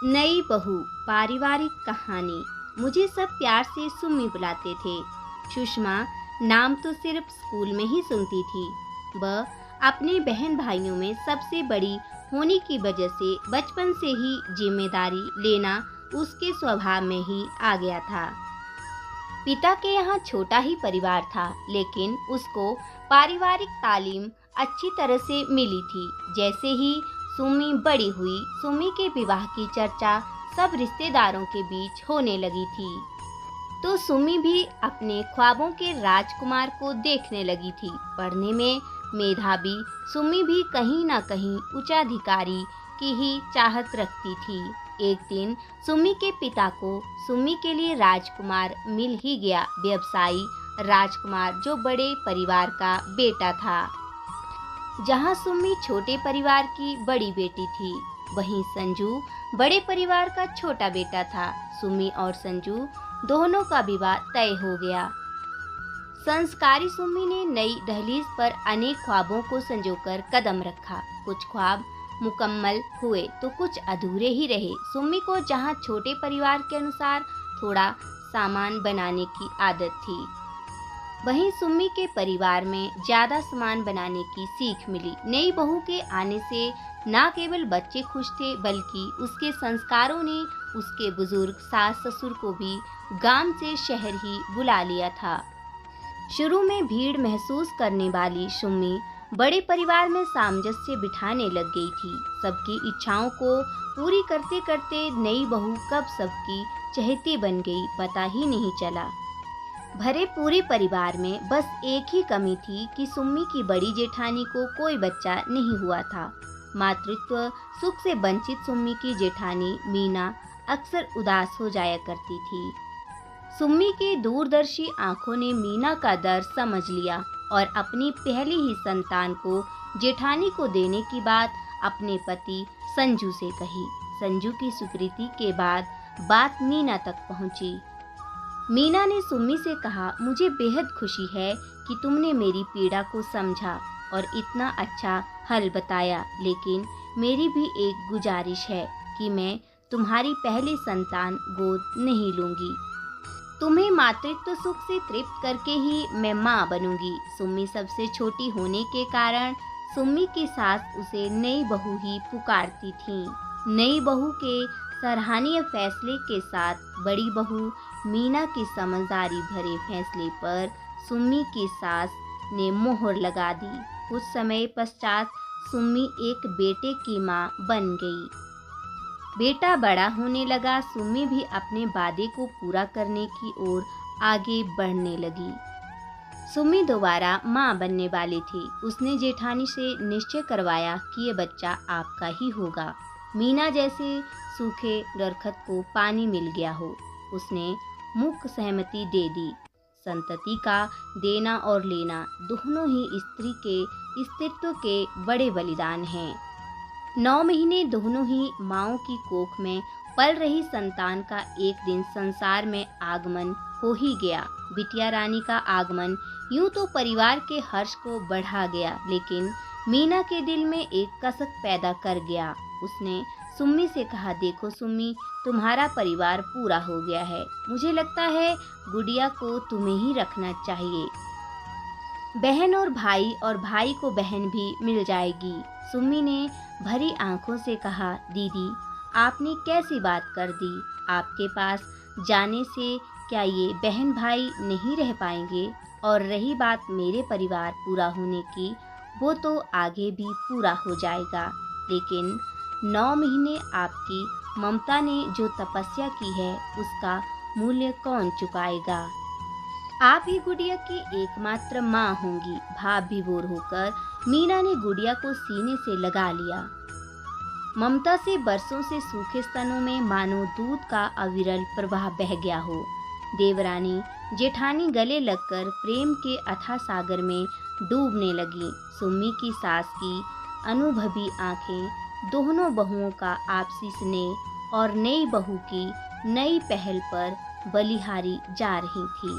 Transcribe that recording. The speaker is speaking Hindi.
नई बहू पारिवारिक कहानी। मुझे सब प्यार से सुम्मी बुलाते थे। सुषमा नाम तो सिर्फ स्कूल में ही सुनती थी। वह अपने बहन भाइयों में सबसे बड़ी होने की वजह से बचपन से ही जिम्मेदारी लेना उसके स्वभाव में ही आ गया था। पिता के यहाँ छोटा ही परिवार था, लेकिन उसको पारिवारिक तालीम अच्छी तरह से मिली थी। जैसे ही सुम्मी बड़ी हुई, सुम्मी के विवाह की चर्चा सब रिश्तेदारों के बीच होने लगी थी। तो सुम्मी भी अपने ख्वाबों के राजकुमार को देखने लगी थी। पढ़ने में मेधावी सुम्मी भी कहीं ना कहीं उच्चाधिकारी की ही चाहत रखती थी। एक दिन सुम्मी के पिता को सुम्मी के लिए राजकुमार मिल ही गया। व्यवसायी राजकुमार, जो बड़े परिवार का बेटा था। जहां सुम्मी छोटे परिवार की बड़ी बेटी थी, वहीं संजू बड़े परिवार का छोटा बेटा था। सुम्मी और संजू दोनों का विवाह तय हो गया। संस्कारी सुम्मी ने नई दहलीज पर अनेक ख्वाबों को संजोकर कदम रखा। कुछ ख्वाब मुकम्मल हुए तो कुछ अधूरे ही रहे। सुम्मी को जहां छोटे परिवार के अनुसार थोड़ा सामान बनाने की आदत थी, वहीं सुम्मी के परिवार में ज्यादा सामान बनाने की सीख मिली। नई बहू के आने से न केवल बच्चे खुश थे, बल्कि उसके संस्कारों ने उसके बुजुर्ग सास ससुर को भी गांव से शहर ही बुला लिया था। शुरू में भीड़ महसूस करने वाली सुम्मी बड़े परिवार में सामंजस्य बिठाने लग गई थी। सबकी इच्छाओं को पूरी करते करते नई बहू कब सबकी चहेती बन गई, पता ही नहीं चला। भरे पूरे परिवार में बस एक ही कमी थी कि सुम्मी की बड़ी जेठानी को कोई बच्चा नहीं हुआ था। मातृत्व सुख से वंचित सुम्मी की जेठानी मीना अक्सर उदास हो जाया करती थी। सुम्मी की दूरदर्शी आंखों ने मीना का दर्द समझ लिया और अपनी पहली ही संतान को जेठानी को देने की बात अपने पति संजू से कही। संजू की स्वीकृति के बाद बात मीना तक पहुंची। मीना ने सुम्मी से कहा, मुझे बेहद खुशी है कि तुमने मेरी पीड़ा को समझा और इतना अच्छा हल बताया, लेकिन मेरी भी एक गुजारिश है कि मैं तुम्हारी पहली संतान गोद नहीं लूंगी। तुम्हें मातृत्व सुख से तृप्त करके ही मैं माँ बनूंगी। सुम्मी सबसे छोटी होने के कारण सुम्मी की सास उसे नई बहू ही पुकारती थी। नई बहू के सराहनीय फैसले के साथ बड़ी बहू मीना की समझदारी भरे फैसले पर सुम्मी की सास ने मोहर लगा दी। कुछ समय पश्चात सुम्मी एक बेटे की मां बन गई। बेटा बड़ा होने लगा। सुम्मी भी अपने वादे को पूरा करने की ओर आगे बढ़ने लगी। सुम्मी दोबारा मां बनने वाली थी। उसने जेठानी से निश्चय करवाया कि ये बच्चा आपका ही होगा। मीना जैसे सूखे दरख्त को पानी मिल गया हो। उसने मुख सहमति दे दी। संतति का देना और लेना दोनों ही स्त्री के अस्तित्व के बड़े बलिदान हैं। 9 महीने दोनों ही माँओं की कोख में पल रही संतान का एक दिन संसार में आगमन हो ही गया। बिटिया रानी का आगमन यूं तो परिवार के हर्ष को बढ़ा गया, लेकिन मीना के दिल में एक कसक पैदा कर गया। उसने सुम्मी से कहा, देखो सुम्मी, तुम्हारा परिवार पूरा हो गया है। मुझे लगता है गुड़िया को तुम्हें ही रखना चाहिए। बहन और भाई को बहन भी मिल जाएगी। सुम्मी ने भरी आंखों से कहा, दीदी आपने कैसी बात कर दी? आपके पास जाने से क्या ये बहन भाई नहीं रह पाएंगे? और रही बात मेरे परिवार पूरा होने की, वो तो आगे भी पूरा हो जाएगा, लेकिन 9 महीने आपकी ममता ने जो तपस्या की है, उसका मूल्य कौन चुकाएगा? आप ही गुड़िया की एकमात्र माँ होंगी। भाव विभोर होकर मीना ने गुड़िया को सीने से लगा लिया। ममता से बरसों से सूखे स्तनों में मानो दूध का अविरल प्रवाह बह गया हो। देवरानी जेठानी गले लगकर प्रेम के अथाह सागर में डूबने लगी। सुम्मी की सास की अनुभवी आंखें दोनों बहुओं का आपसी स्नेह और नई बहू की नई पहल पर बलिहारी जा रही थी।